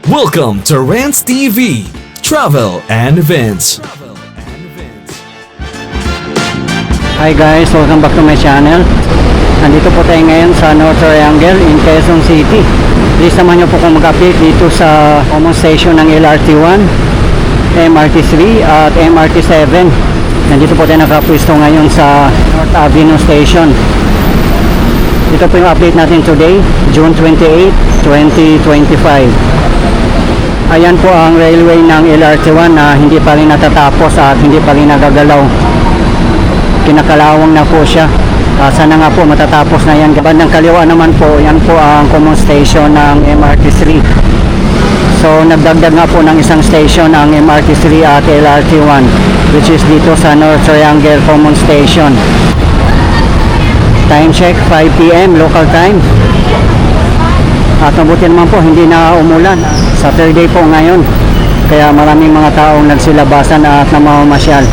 Welcome to Rants TV, Travel and Events. Hi guys, welcome back to my channel. Nandito po tayo ngayon sa North Triangle in Quezon City. Please naman nyo po kung mag-update dito sa common station ng LRT1, MRT3 at MRT7. Nandito po tayo nakapwisto ngayon sa North Avenue Station. Ito po yung update natin today, June 28, 2025. Ayan po ang railway ng LRT1 na hindi pa rin natatapos at hindi pa rin nagagalaw. Kinakalawang na po siya. Sana nga po matatapos na yan. Bandang kaliwa naman po, yan po ang common station ng MRT3. So nagdagdag nga po ng isang station ang MRT3 at LRT1, which is dito sa North Triangle Common Station. Time check 5 PM local time. At mabuti naman po hindi na umulan. Saturday po ngayon, kaya maraming mga taong nagsilabasan at namamasyal.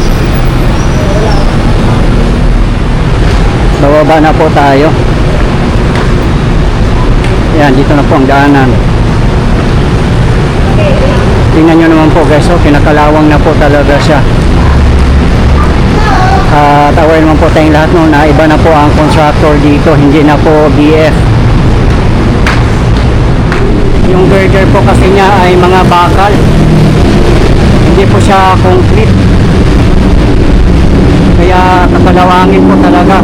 Bababa na po tayo. Yan, dito na po ang daanan. Tingnan nyo naman po guys, so kinakalawang na po talaga siya. At aware naman po tayong lahat no, na iba na po ang contractor dito, hindi na po BF. Yung girder po kasi niya ay mga bakal, hindi po siya concrete, kaya kakalawangin po talaga.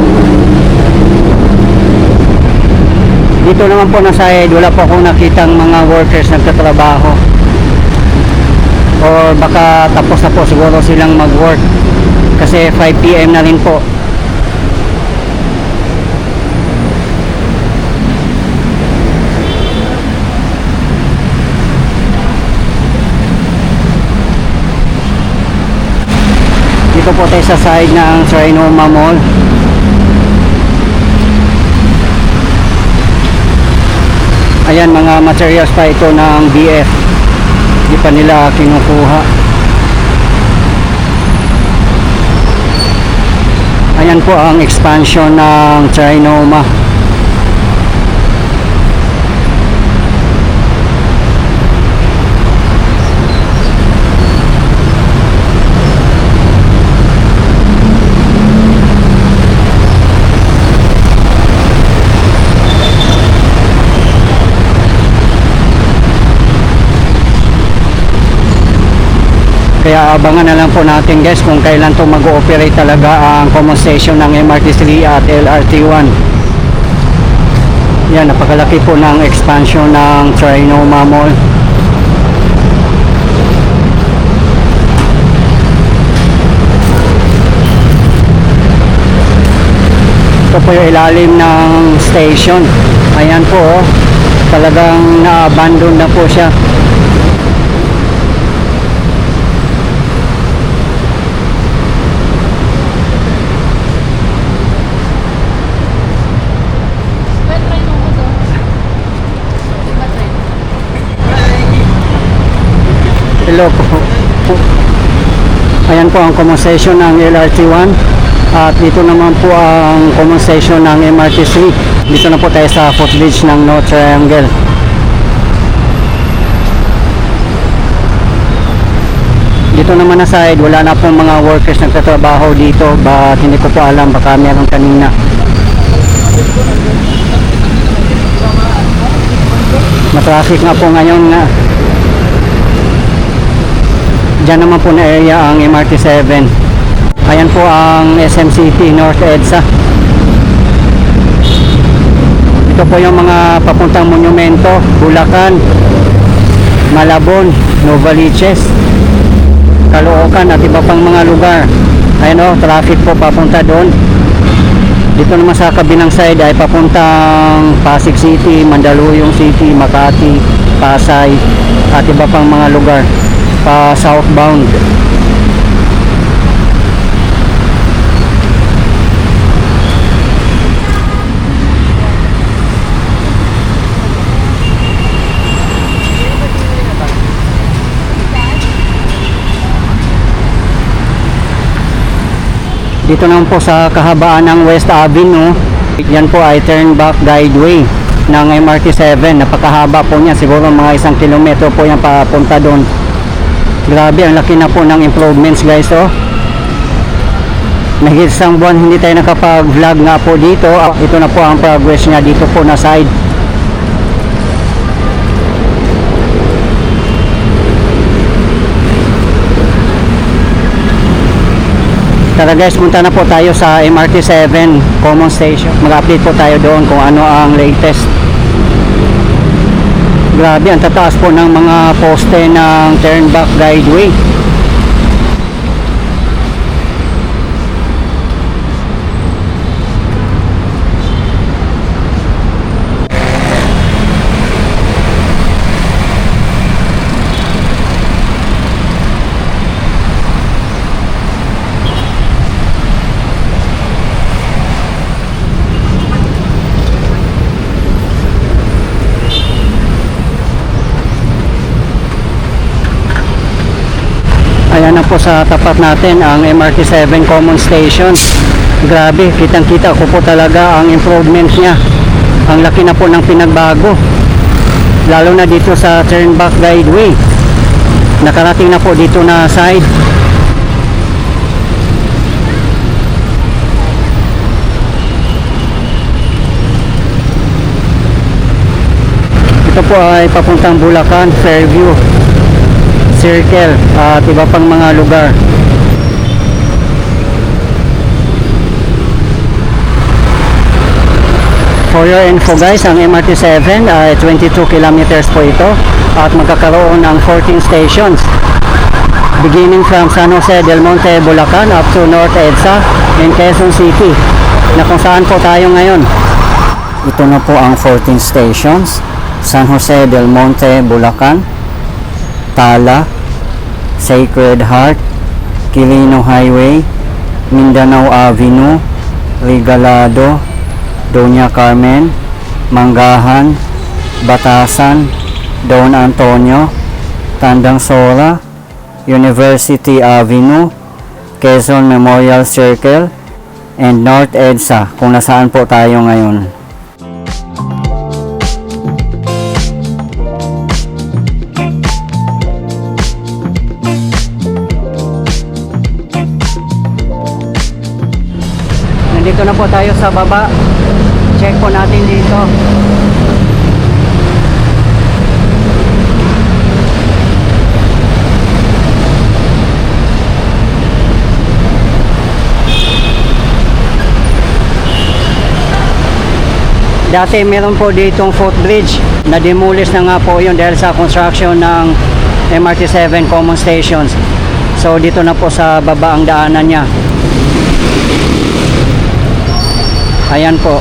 Dito naman po na side, wala po akong nakitang mga workers nagtatrabaho, or baka tapos na po siguro silang mag-work kasi 5 PM na rin po. Dito po tayo sa side ng Trinoma Mall. Ayan, mga materials pa ito ng BF, hindi pa nila kinukuha. Ayan po ang expansion ng Trinoma. Kaya abangan na lang po natin guys kung kailan to mag-ooperate talaga ang common station ng MRT3 at LRT1. Yan, napakalaki po ng expansion ng Trinoma Mall. Ito po yung ilalim ng station. Ayan po, oh, talagang na-abandon na po siya. Hello po. Ayan po ang common station ng LRT1 at dito naman po ang common station ng MRT3. Dito na po tayo sa footbridge ng North Triangle. Dito naman na side, wala na pong mga workers nagtatrabaho dito, but hindi ko po alam, baka meron kanina. Matraffic nga po ngayon nga. Diyan naman po na area ang MRT7. Ayan po ang SM City North EDSA. Ito po yung mga papuntang monumento, Bulacan, Malabon, Novaliches, Caloocan at iba pang mga lugar. Ayan o, traffic po papunta doon. Dito naman sa kabilang side ay papuntang Pasig City, Mandaluyong City, Makati, Pasay at iba pang mga lugar pa southbound. Dito naman po sa kahabaan ng West Avenue, yan po ay turn back guideway. ng MRT7. Napakahaba po niya, siguro mga 1 kilometro po yan papunta doon. Grabe, ang laki na po ng improvements guys. Oh, mahigit isang buwan hindi tayo nakapag-vlog nga po dito. Ito na po ang progress niya dito po na side. Tara guys, punta na po tayo sa MRT7 Common Station. Mag-update po tayo doon kung ano ang latest. Grabe, ang tataas po ng mga poste ng turn back guideway. Ayan na po sa tapat natin ang MRT7 Common Station. Grabe, kitang kita ko po talaga ang improvements niya. Ang laki na po ng pinagbago, lalo na dito sa turn back guideway. Nakarating na po dito na side. Ito po ay papuntang Bulacan, Fairview, Circle at iba pang mga lugar. For your info guys, ang MRT7 ay 22 kilometers po ito at magkakaroon ng 14 stations beginning from San Jose del Monte, Bulacan up to North EDSA in Quezon City, na kung saan po tayo ngayon. Ito na po ang 14 stations: San Jose del Monte, Bulacan, Tala, Sacred Heart, Quirino Highway, Mindanao Avenue, Regalado, Doña Carmen, Manggahan, Batasan, Don Antonio, Tandang Sora, University Avenue, Quezon Memorial Circle, and North EDSA, kung nasaan po tayo ngayon. Nandito na po tayo sa baba. Check po natin dito. Dati meron po ditong footbridge na demolish na nga po yun dahil sa construction ng MRT7 Common Stations. So dito na po sa baba ang daanan niya. Ayan po.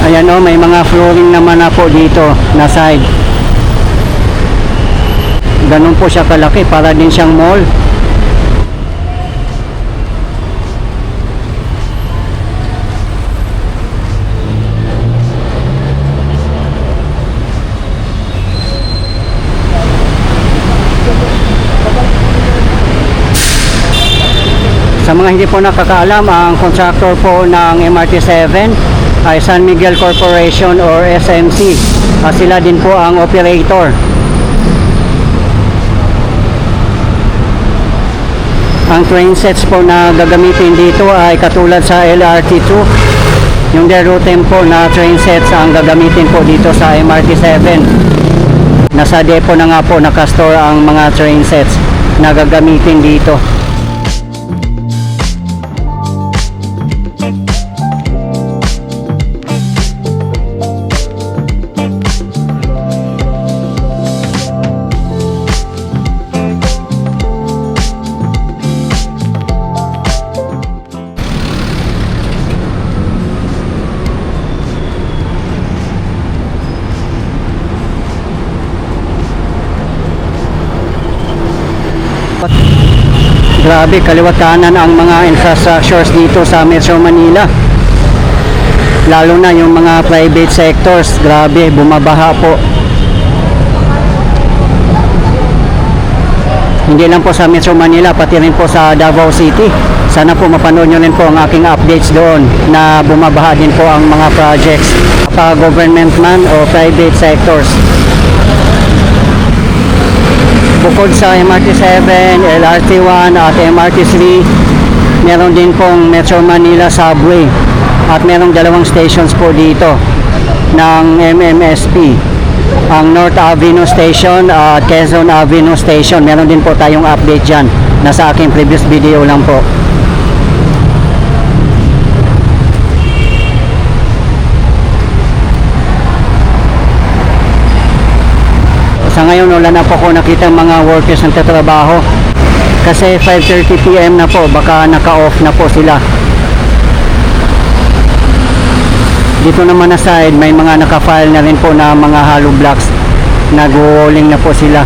Ayan o, may mga flooring naman na po dito na side. Ganun po siya kalaki, para din siyang mall. Sa mga hindi po nakakaalam, ang contractor po ng MRT7 ay San Miguel Corporation or SMC. Sila din po ang operator. Ang train sets po na gagamitin dito ay katulad sa LRT2. Yung Dero Tempo na train sets ang gagamitin po dito sa MRT7. Nasa depo na nga po nakastore ang mga train sets na gagamitin dito. Grabe, kaliwat kanan ang mga infrastructures dito sa Metro Manila. Lalo na yung mga private sectors, grabe, bumabaha po. Hindi lang po sa Metro Manila, pati rin po sa Davao City. Sana po mapanood nyo rin po ang aking updates doon na bumabaha din po ang mga projects pa government man o private sectors. Bukod sa MRT7, LRT1 at MRT3, meron din pong Metro Manila Subway at merong dalawang stations po dito ng MMSP, ang North Avenue Station at Quezon Avenue Station. Meron din po tayong update dyan, nasa aking previous video lang po. Sa ngayon wala na po ako nakita mga workers na tatrabaho kasi 5:30 PM na po, baka naka-off na po sila. Dito naman na side may mga naka-file na rin po na mga hollow blocks, nag-walling na po sila.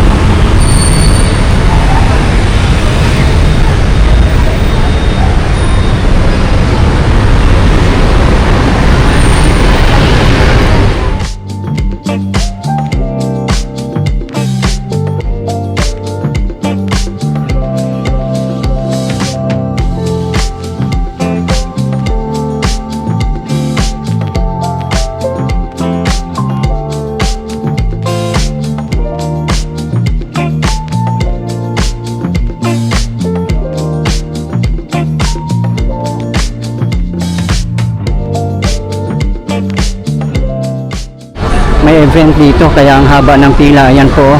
May event dito kaya ang haba ng pila. Ayan po.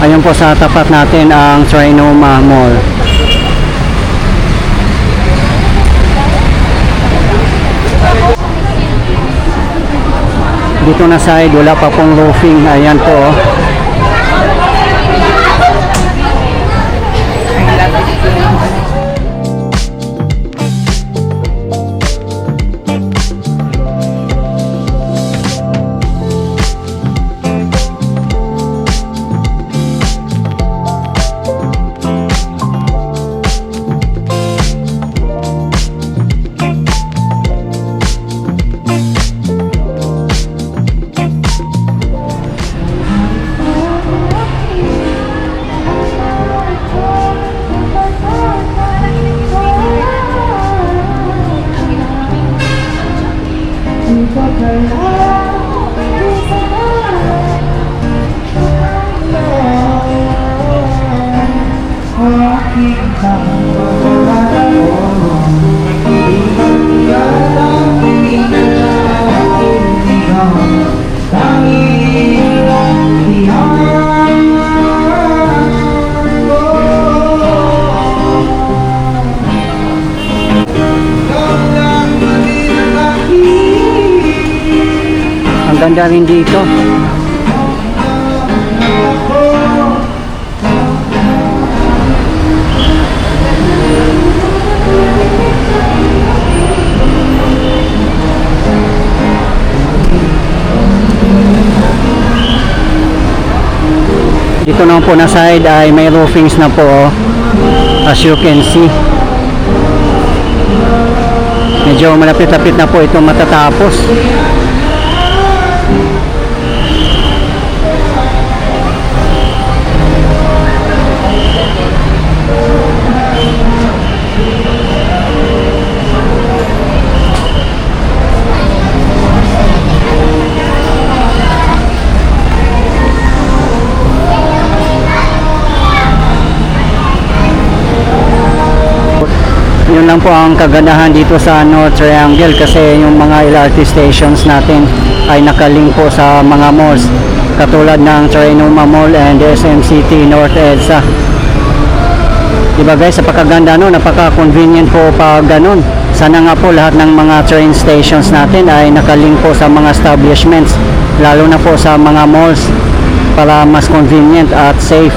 Ayan po sa tapat natin ang Trinoma Mall. Dito na side wala pa pong roofing. Ayan po. Ang ganda rin dito. Dito naman po na side ay may roofings na po, oh. As you can see. Medyo malapit-lapit na po itong matatapos. Yun lang po ang kagandahan dito sa North Triangle kasi yung mga LRT stations natin ay nakalink po sa mga malls katulad ng Trinoma Mall and SM City North EDSA. Diba guys, napakaganda no, napaka-convenient po pag ganun. Sana nga po lahat ng mga train stations natin ay nakalink po sa mga establishments, lalo na po sa mga malls para mas convenient at safe.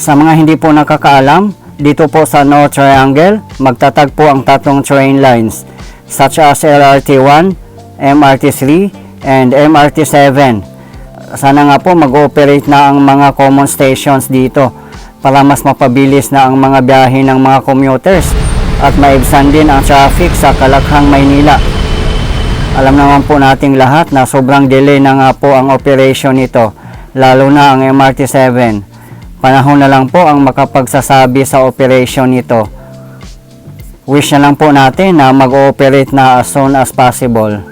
Sa mga hindi po nakakaalam, dito po sa North Triangle, magtatagpo ang tatlong train lines such as LRT1, MRT3, and MRT7. Sana nga po mag-ooperate na ang mga common stations dito para mas mapabilis na ang mga biyahe ng mga commuters at maibsan din ang traffic sa Kalakhang, Maynila. Alam naman po nating lahat na sobrang delay na nga po ang operation nito, lalo na ang MRT7. Panahon na lang po ang makapagsasabi sa operation nito. Wish na lang po natin na mag-ooperate na as soon as possible.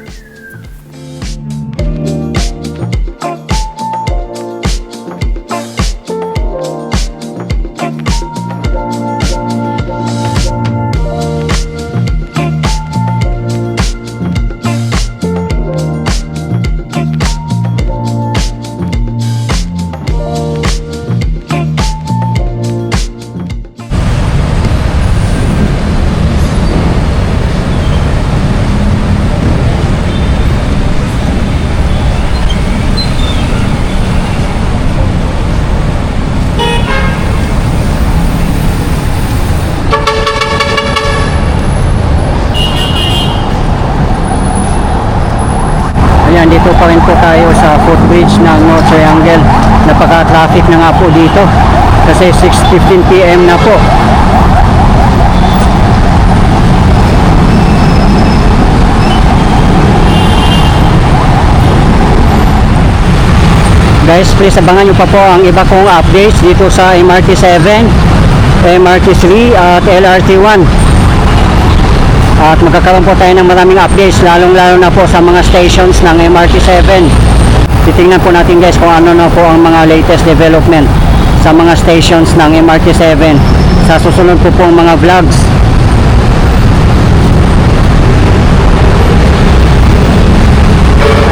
Ayan, dito pa rin po tayo sa footbridge ng North Triangle. Napaka-traffic na nga po dito kasi 6:15 PM na po. Guys, please abangan nyo pa po ang iba kong updates dito sa MRT7, MRT3 at LRT1. At magkakaroon po tayo ng maraming updates, lalong-lalo na po sa mga stations ng MRT7. Titingnan po natin guys kung ano na po ang mga latest development sa mga stations ng MRT7 sa susunod po pong mga vlogs.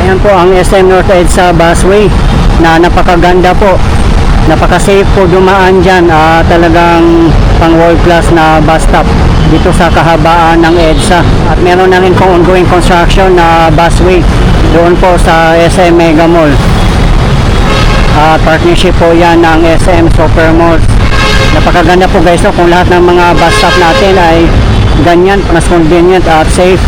Ayan po ang SM North EDSA busway na napakaganda po. Napaka-safe po dumaan dyan. Talagang pang world class na bus stop dito sa kahabaan ng EDSA. At meron na rin pong ongoing construction na busway doon po sa SM Mega Mall. Partnership po yan ng SM Super Malls. Napakaganda po guys, no? Kung lahat ng mga bus stop natin ay ganyan, mas convenient at safe.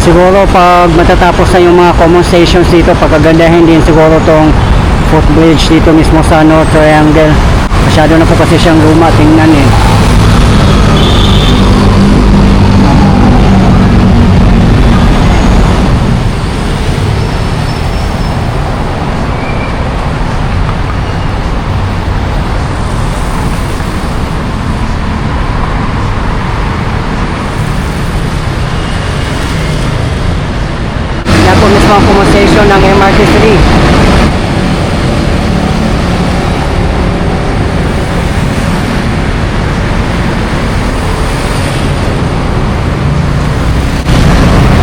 Siguro pag matatapos na yung mga common stations dito, pagkagandahin din siguro tong footbridge dito mismo sa North Triangle. Masyado na po kasi siyang luma, tingnan eh. Mismo ang common station ng MRT3.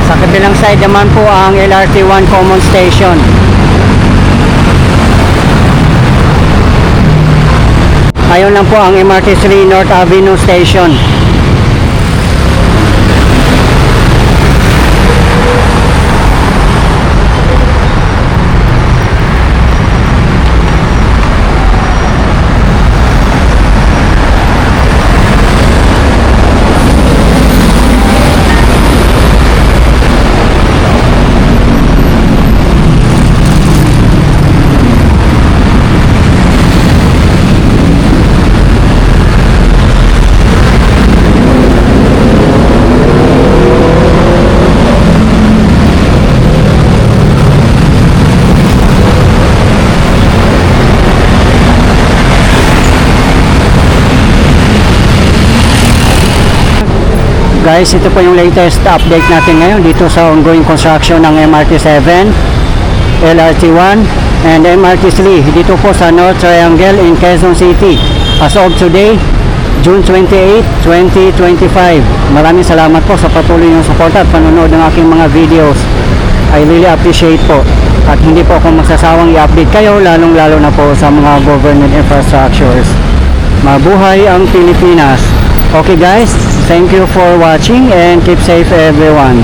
Sa kabilang side naman po ang LRT1 common station. Ayun lang po ang MRT3 North Avenue station. Guys, ito po yung latest update natin ngayon dito sa ongoing construction ng MRT7, LRT1, and MRT3 dito po sa North Triangle in Quezon City. As of today, June 28, 2025. Maraming salamat po sa patuloy ng suporta at panonood ng aking mga videos. I really appreciate po. At hindi po ako magsasawang i-update kayo, lalong-lalo na po sa mga government infrastructures. Mabuhay ang Pilipinas! Okay guys, thank you for watching and keep safe everyone.